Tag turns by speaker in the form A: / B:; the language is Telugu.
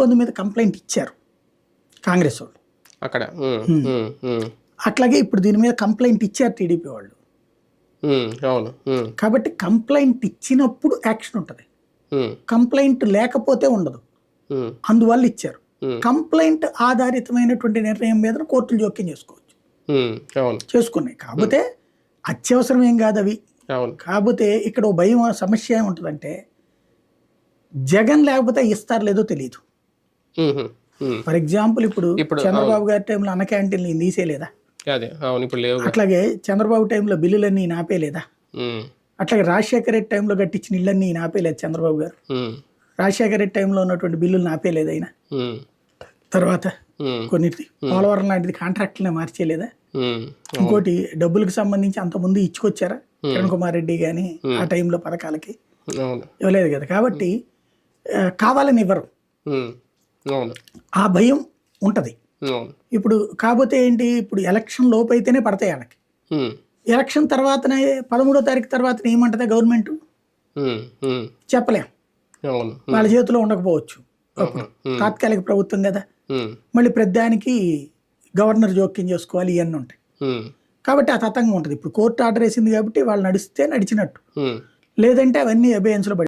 A: బంధు మీద కంప్లైంట్ ఇచ్చారు కాంగ్రెస్ వాళ్ళు
B: అక్కడ.
A: అట్లాగే ఇప్పుడు దీని మీద కంప్లైంట్ ఇచ్చారు టీడీపీ వాళ్ళు.
B: అవును.
A: కాబట్టి కంప్లైంట్ ఇచ్చినప్పుడు యాక్షన్ ఉంటుంది, కంప్లైంట్ లేకపోతే ఉండదు. అందువల్ల ఇచ్చారు. కంప్లైంట్ ఆధారితమైనటువంటి నిర్ణయం మీద కోర్టులు జోక్యం చేసుకోవచ్చు, చేసుకున్నాయి. కాకపోతే అత్యవసరం ఏం కాదు అవి. కాకపోతే ఇక్కడ భయం సమస్య ఏముంటుందంటే జగన్ లేకపోతే ఇస్తారు లేదో తెలియదు. ఫర్ ఎగ్జాంపుల్ ఇప్పుడు చంద్రబాబు గారి టైంలో అన్న క్యాంటీన్లు తీసేయలేదా? అట్లాగే చంద్రబాబు టైంలో బిల్లులన్నీ నాపేలేదా? అట్లాగే రాజశేఖర రెడ్డి టైంలో కట్టించిన ఇళ్ళన్నీ నాపేలేదు చంద్రబాబు గారు. రాజశేఖర రెడ్డి టైంలో ఉన్నటువంటి బిల్లులు నాపేలేదు అయినా. తర్వాత కొన్నిటి పోలవరం లాంటిది కాంట్రాక్ట్లనే మార్చేయలేదా? ఇంకోటి డబ్బులకు సంబంధించి అంతకుముందు ఇచ్చుకొచ్చారా కిరణ్ కుమార్ రెడ్డి కానీ ఆ టైంలో పథకాలకి ఇవ్వలేదు కదా. కాబట్టి కావాలని ఇవ్వరు, ఆ భయం ఉంటది. ఇప్పుడు కాకపోతే ఏంటి, ఇప్పుడు ఎలక్షన్ లోపు అయితేనే పడతాయి వాళ్ళకి. ఎలక్షన్ తర్వాతనే 13వ తారీఖు తర్వాత ఏమంటది గవర్నమెంట్ చెప్పలేం, వాళ్ళ చేతిలో ఉండకపోవచ్చు. అప్పుడు తాత్కాలిక ప్రభుత్వం కదా, మళ్ళీ ప్రతిదానికి గవర్నర్ జోక్యం చేసుకోవాలి, ఇవన్నీ ఉంటాయి. కాబట్టి ఆ తతంగా ఉంటుంది. ఇప్పుడు కోర్టు ఆర్డర్ వేసింది కాబట్టి వాళ్ళు నడిస్తే నడిచినట్టు, లేదంటే అవన్నీ అబేయన్స్లో పడి